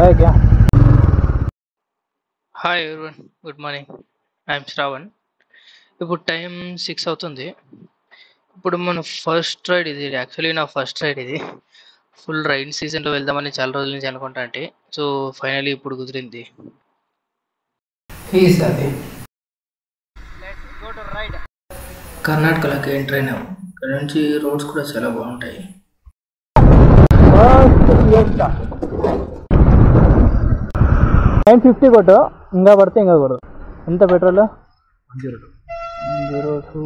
है क्या? Hi everyone, good morning. I'm Shravan. ఇప్పుడు టైం 6 అవుతుంది. ఇప్పుడు మన ఫస్ట్ రైడ్ ఇది. యాక్చువల్లీ నా ఫస్ట్ రైడ్ ఇది. ఫుల్ రైన్ సీజన్లో వెళ్దామని చాలా రోజుల నుంచి అనుకుంటా అంటే, సో ఫైనలీ ఇప్పుడు కుదిరింది. కర్ణాటకలోకి ఎంటర్ అయినాం. ఇక్కడ నుంచి రోడ్స్ కూడా చాలా బాగుంటాయి. 950 కొట్టు, ఇంకా పడితే ఇంకా కొడు. ఎంత పెట్రోల్? 102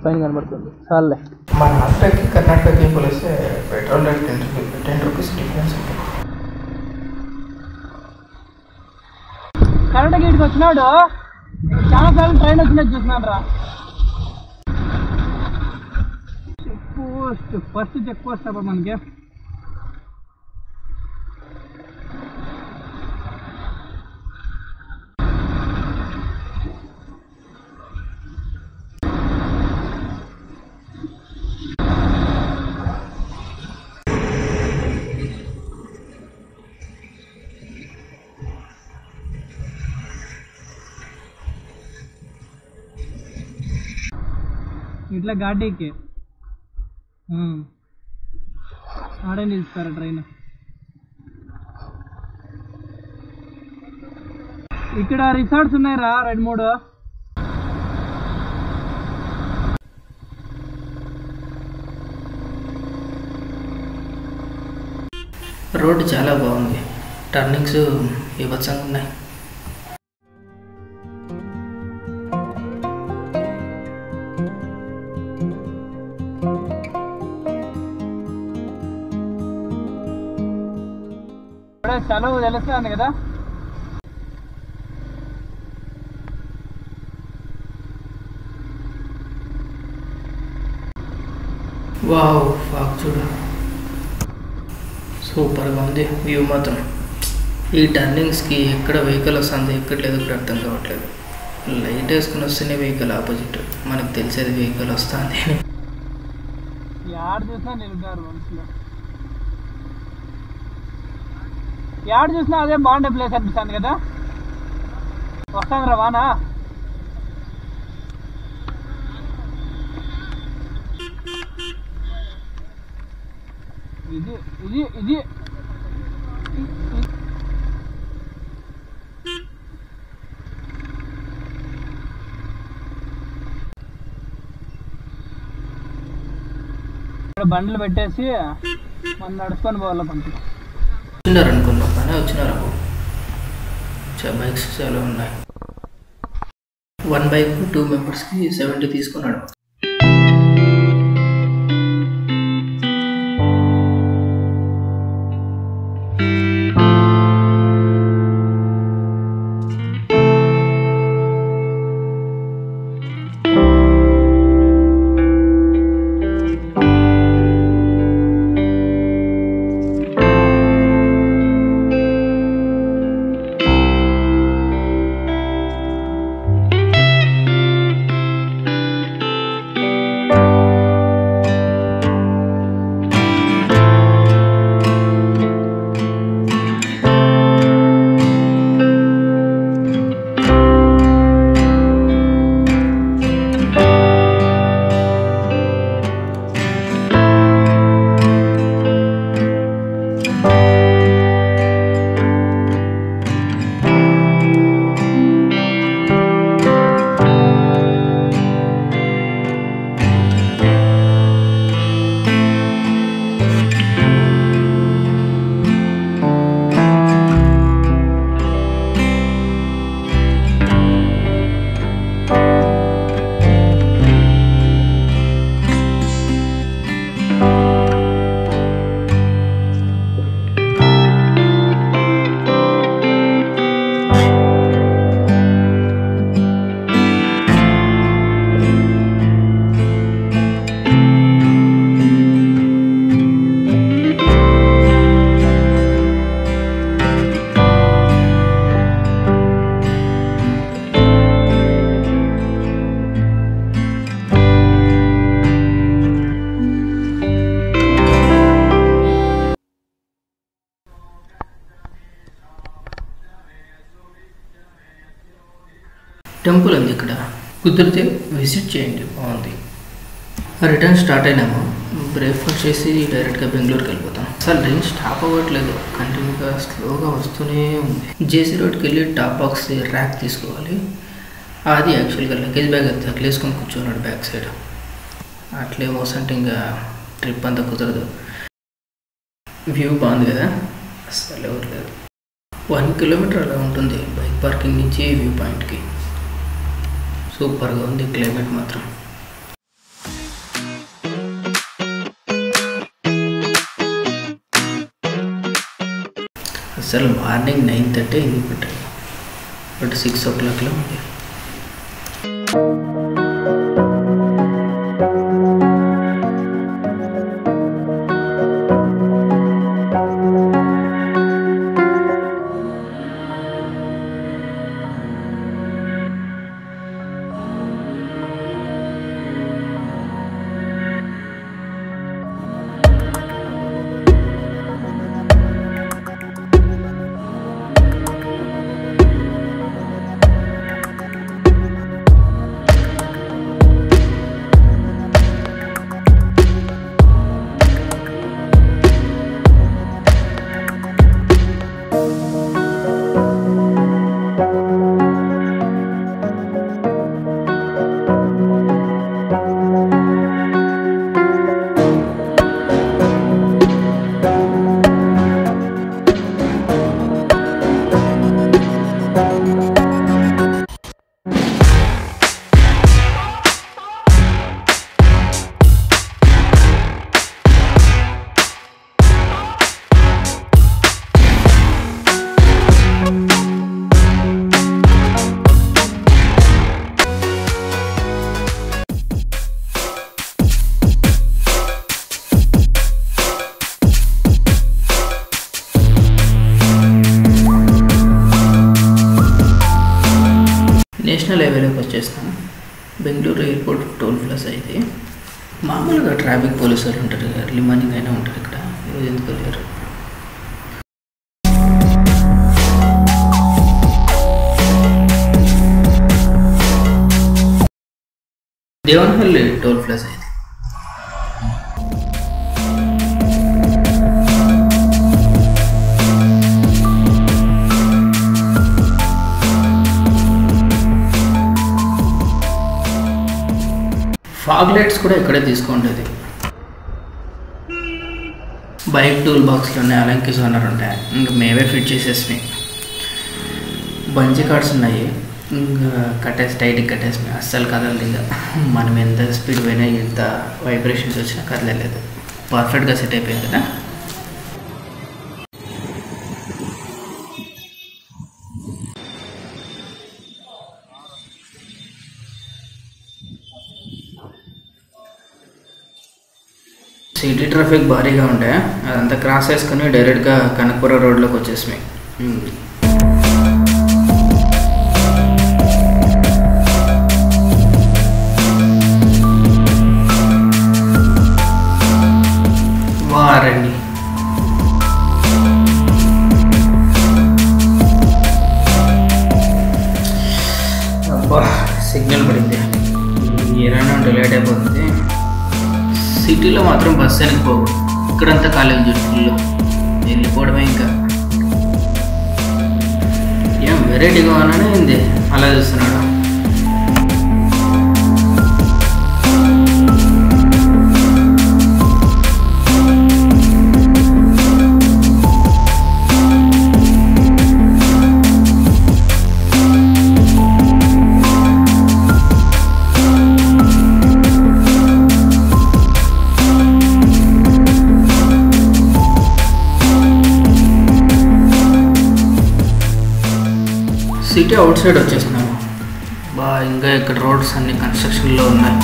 పైన కనబడుతుంది. చాలే. మన ఆంధ్రాకి కర్ణాటకకి పోలిస్తే పెట్రోల్ రేట్ 10 రూపీస్ డిఫరెన్స్ ఉంటుంది. కరెంట్ గేట్కి వచ్చినాడు. చాలా సార్లు ట్రైన్ వచ్చినట్టు చూసినాడు రా. ఫస్ట్ చెక్ పోస్ట్ అబ్బా మనకి. ఇట్లా ఘాటీకి ఆడే నిలుస్తారా ట్రైన్. ఇక్కడ రిసార్ట్స్ ఉన్నాయిరా 2-3. రోడ్డు చాలా బాగుంది. టర్నింగ్స్ విభత్సంగా ఉన్నాయి. చదువు తెలుస్తుంది కదా. వావ్, ఫాగ్ చూడు, సూపర్గా ఉంది వ్యూ మాత్రం. ఈ టర్నింగ్స్కి ఎక్కడ వెహికల్ వస్తుంది, ఎక్కడ లేదు ఇక్కడ అర్థం కావట్లేదు. లైట్ వేసుకుని వస్తేనే వెహికల్ ఆపోజిట్, మనకు తెలిసేది వెహికల్ వస్తుంది. యాడ్ చూసినా నిలుగారు మనసులో. యాడ్ చూసినా అదే బాగుండే ప్లేస్ అనిపిస్తుంది కదా. వస్తాను రా వానా. ఇది ఇది ఇది ఇక్కడ బండ్లు పెట్టేసి మనం నడుచుకొని పోవాలి. పంపి వచ్చినారనుకున్నాం కానీ వచ్చినారు. బైక్స్ చాలా ఉన్నాయి. 1 బైక్ 2 మెంబర్స్కి 70 తీసుకున్నాడు. టెంపుల్ ఉంది ఇక్కడ, కుదిరితే విజిట్ చేయండి, బాగుంది. Return start అయినాము. బ్రేక్ఫాస్ట్ చేసి డైరెక్ట్గా బెంగళూరుకి వెళ్ళిపోతాం. అసలు రైన్ స్టాప్ అవ్వట్లేదు, కంటిన్యూగా స్లోగా వస్తూనే ఉంది. జేసీ రోడ్కి వెళ్ళి టాప్ బాక్స్ ర్యాక్ తీసుకోవాలి. అది యాక్చువల్గా లగేజ్ బ్యాగ్ అది తగిలేసుకొని కూర్చున్నాడు బ్యాక్ సైడ్. అట్లే మోసంటే ఇంకా ట్రిప్ అంతా కుదరదు. వ్యూ బాగుంది కదా, అసలు ఎవరు లేదు. 1 కిలోమీటర్ అలా ఉంటుంది బైక్ పార్కింగ్ నుంచి వ్యూ పాయింట్కి. సూపర్గా ఉంది క్లైమేట్ మాత్రం. అసలు మార్నింగ్ 9:30 అయింది పెట్టాలి, బట్ 6 o'clockలో ఉంది. నేషనల్ హైవేలోకి వచ్చేస్తాం. బెంగళూరు ఎయిర్పోర్ట్ టోల్ ప్లాజా అయితే మామూలుగా ట్రాఫిక్ పోలీసు వాళ్ళు ఉంటారు, ఎర్లీ మార్నింగ్ అయినా ఉంటారు ఇక్కడ. ఈరోజు ఎందుకు లేరు. దేవన్హల్లి టోల్ ప్లాజా అయితే ఫాగ్ లైట్స్ కూడా ఇక్కడే తీసుకుంటుంది. బైక్ టూల్ బాక్స్లో ఉన్నాయి, అలాంటి సోనర్ ఉంటాయి, ఇంకా మేమే ఫిట్ చేసేసి. బంజీ కార్డ్స్ ఉన్నాయి, ఇంకా కట్టేసి టైట్కి కట్టేసి అస్సలు కదలదు. ఇంకా మనం ఎంత స్పీడ్ పోయినా ఎంత వైబ్రేషన్స్ వచ్చినా కదలలేదు. పర్ఫెక్ట్గా సెట్ అయిపోయింది కదా. సిటీ ట్రాఫిక్ భారీగా ఉండే, అదంతా క్రాస్ చేసుకుని డైరెక్ట్గా కనకపుర రోడ్లోకి వచ్చేసినాయి. వారండి అబ్బా, సిగ్నల్ పడింది. ఏదైనా ఉంటే లేట్ అయిపోతుంది. సిటీలో మాత్రం బస్సు వెళ్ళిపోకూడదు, ఇక్కడంతా కాలేజ్ జట్టుల్లో వెళ్ళిపోవడమే. ఇంకా ఏం వెరైటీగా ఉన్నానే ఉంది, అలా చూస్తున్నాడు. సిటీ అవుట్ సైడ్ వచ్చేసినాము. ఇంకా ఇక్కడ రోడ్స్ అన్ని కన్స్ట్రక్షన్లో ఉన్నాయి.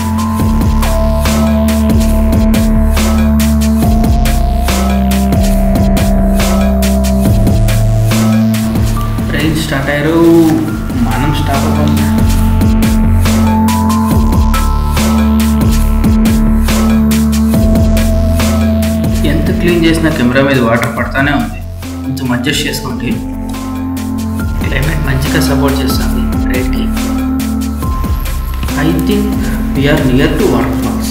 ట్రైన్ స్టార్ట్ అయ్యారు, మనం స్టాప్ అవ్వం. ఎంత క్లీన్ చేసినా కెమెరా మీద వాటర్ పడతానే ఉంది. కొంచెం అడ్జస్ట్ చేసుకోండి. క్లైమేట్ మంచిగా సపోర్ట్ చేస్తుంది రైడ్కి. I think we are near to waterfalls.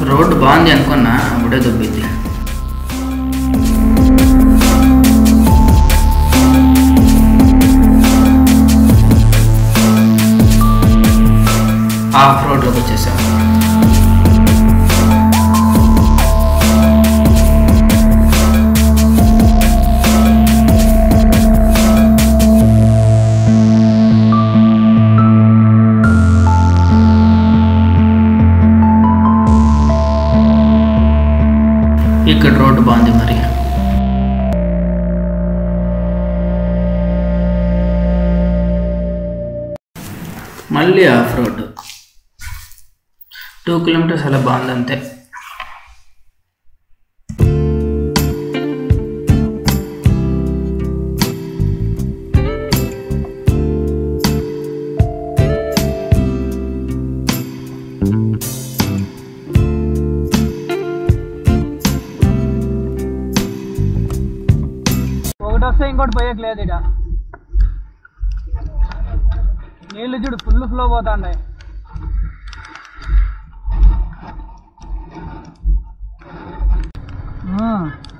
Road బాగుంది అనుకున్నా, అప్పుడే దొబ్బింది. ఆఫ్ రోడ్లోకి వచ్చేసాం. ఇక్కడ రోడ్డు బాగుంది మరి. మళ్ళీ ఆఫ్ రోడ్ 2 కిలోమీటర్స్ అలా బాగుంది అంతే. ఒకటి వస్తే ఇంకోటి పోయేయట్లేదు. ఇక నీళ్ళు చూడు ఫుల్ ఫ్లో పోతాండాయి.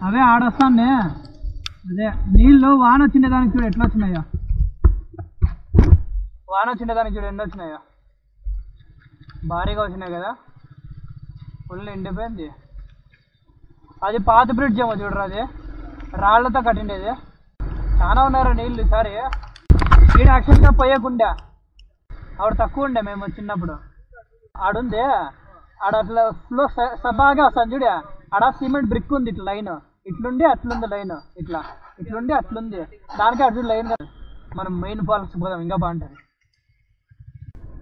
అవే ఆడొస్తాండే. అదే నీళ్ళు వాన వచ్చిండే దానికి చూడు ఎట్లా వచ్చినాయో. వాన వచ్చిండే దానికి చూడు ఎన్ని వచ్చినాయో. భారీగా వచ్చినాయి కదా, ఫుల్ ఎండిపోయింది. అది పాత బ్రిడ్జ్ ఏమో చూడరా, అది రాళ్లతో కట్టిండేది. చాలా ఉన్నారు నీళ్ళు ఈసారి. ఈడ యాక్చువల్గా పోయకుండా ఆవిడ తక్కువ ఉండే మేము చిన్నప్పుడు. ఆడుంది ఆడ అట్లా ఫ్లో సబాగా వస్తాను చూడ. ఆడ సిమెంట్ బ్రిక్ ఉంది, ఇట్లా లైన్ ఇట్లుండి అట్లుంది, లైన్ ఇట్లా ఇట్లుండి అట్లుంది. దానికి అటు లైన్ కదా. మనం మెయిన్ ఫాల్స్ పోదాం, ఇంకా బాగుంటుంది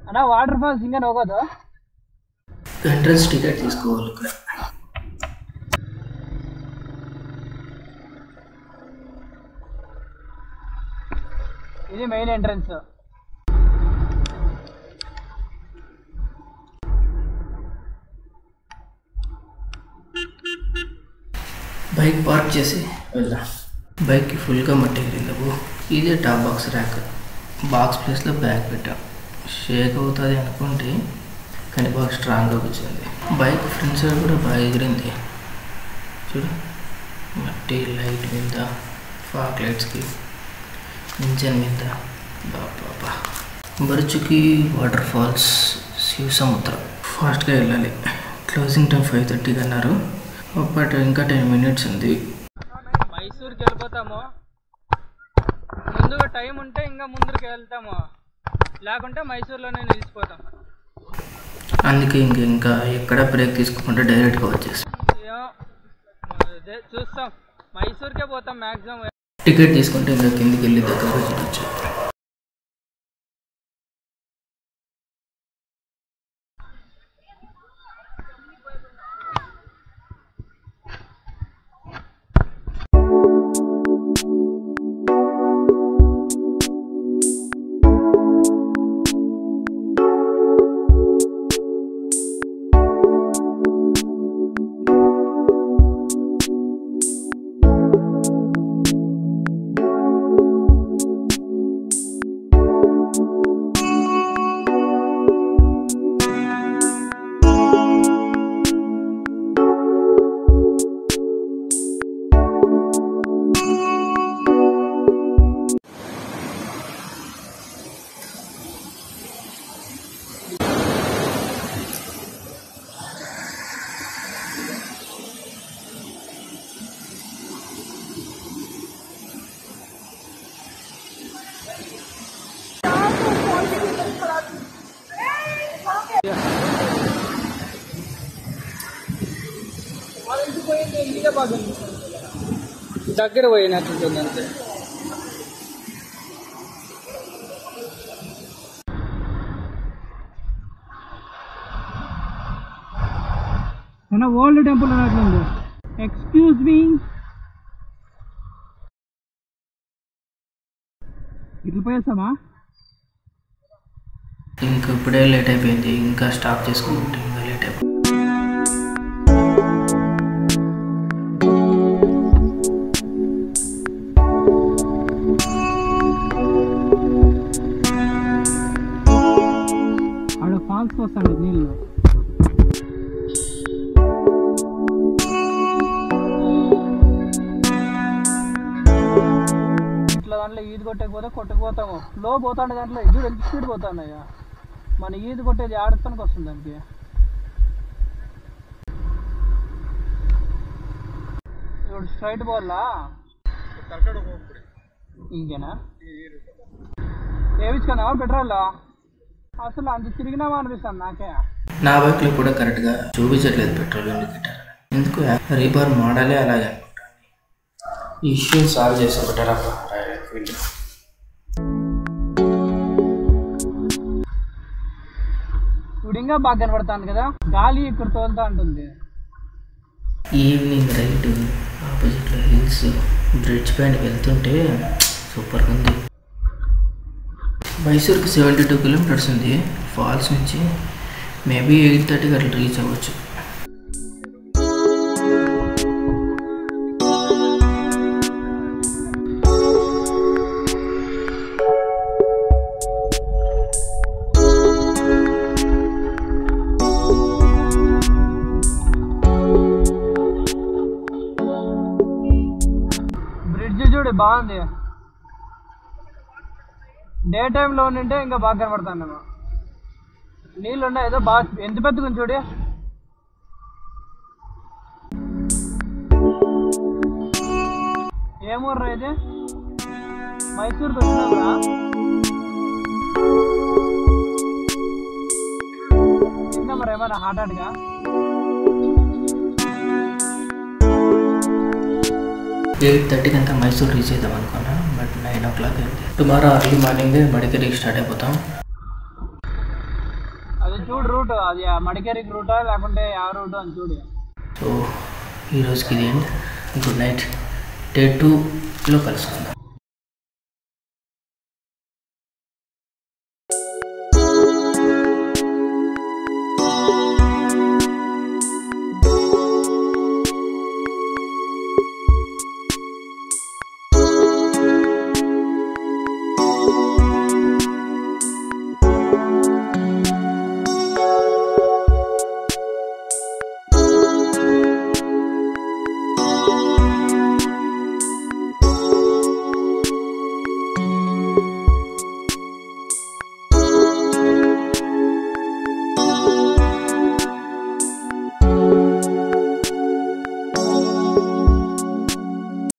అన్న. వాటర్ ఫాల్స్ ఇంకా నవ్వదు. ఎంట్రన్స్ టికెట్ తీసుకోవాలి. ఇది మెయిన్ ఎంట్రన్స్. బైక్ పార్క్ చేసి వెళ్దాం. బైక్కి ఫుల్గా మట్టి ఎగిరింది. ఇదే టాప్ బాక్స్ ర్యాక్. బాక్స్ ప్లేస్లో బ్యాగ్ పెట్టాం. షేక్ అవుతుంది అనుకుంటే కానీ బాగా స్ట్రాంగ్గా కూర్చుంది. బైక్ ఫ్రంట్ సైడ్ కూడా బాగా ఎగిరింది చూడు. మట్టి లైట్ మీద, ఫాక్ లైట్స్కి, ఇంజన్ మీద. బాబా బరుచుకి వాటర్ ఫాల్స్ శివసముద్రం. ఫాస్ట్గా వెళ్ళాలి. క్లోజింగ్ టైం 5:30 అన్నారు. బట్ ఇంకా 10 మినిట్స్ ఉంది. మైసూర్కి వెళ్ళిపోతాము. ముందుగా టైం ఉంటే ఇంకా ముందుకు వెళ్తాము, లేకుంటే మైసూర్లోనే నిలిచిపోతాం. అందుకే ఇంకా ఎక్కడ బ్రేక్ తీసుకోకుండా డైరెక్ట్గా వచ్చేస్తాం. అదే చూస్తాం, మైసూర్కే పోతాం మ్యాక్సిమం. టికెట్ తీసుకుంటే ఇంకా కిందికి వెళ్ళి దగ్గరకు చూడొచ్చు. దగ్గర పోయినట్టుంటుంది అంతే. ఓల్డ్ టెంపుల్ అన్నట్లుంది. ఎక్స్క్యూజ్ మీ, ఇట్లా పోయేస్తామా? ఇంకా ఇప్పుడే లేట్ అయిపోయింది. ఇంకా స్టాప్ చేసుకుంటే ఇంకా లేట్ అయిపోయింది. కొట్టకపోతే కొట్టకపోతాము. ఫ్లో పోతాండే దాంట్లో ఇది ఎంత స్పీడ్ పోతాండయ్యా. మన ఈది కొట్టేది ఆడతానికి వస్తుంది దానికి. ఇప్పుడు స్ట్రైట్ పోవాలా ఇంకేనా వేయించుకున్నావా పెట్రోల్? అసలు అంత తిరిగినావా అనిపిస్తాను నాకే. నా బైక్లో కూడా కరెక్ట్గా చూపించట్లేదు పెట్రోల్ ఇండికేటర్. ఎందుకు రీబార్ మోడలే అలాగే అనుకుంటాను. ఈ ఇష్యూ సాల్వ్ చేస్తే బెటర్ అబ్బా. ఇప్పుడు ఇంకా బాగా కనబడుతుంది కదా, గాలి ఇక్కడ తోలుతా ఉంటుంది. ఈవినింగ్ రైడ్ ఆపోజిట్లో హిల్స్ బ్రిడ్జ్ పైన వెళ్తుంటే సూపర్గా ఉంది. మైసూర్కి 72 కిలోమీటర్స్ ఉంది ఫాల్స్ నుంచి. మేబీ 8:30కి అట్లా రీచ్ అవ్వచ్చు. బ్రిడ్జ్ చూడు బాగుంది. డే టైంలో ఉంటే ఇంకా బాగా కనబడుతున్నాము. నీళ్ళు ఉన్నాయి ఏదో బాగా ఎంత పెద్దగా ఉంది చూడు. ఏమూర్రా ఇది? మైసూర్కి వచ్చినారా? తిన్నా మరి ఏమన్నా హాటాట్గా? 8:30కి అంతా మైసూర్ రీచ్ అవుతాం అనుకున్నా, బట్ 9 o'clock అయింది. టుమారో అర్లీ మార్నింగ్ మడికేరికి స్టార్ట్ అయిపోతాం. అది చూడు రూట్, అది మడికేరికి రూటా లేకుంటే ఆ రూట్ అని చూడు. సో ఈరోజుకి ఇది ఎండ్. Good night. డే 2లో కలుసుకుందాం.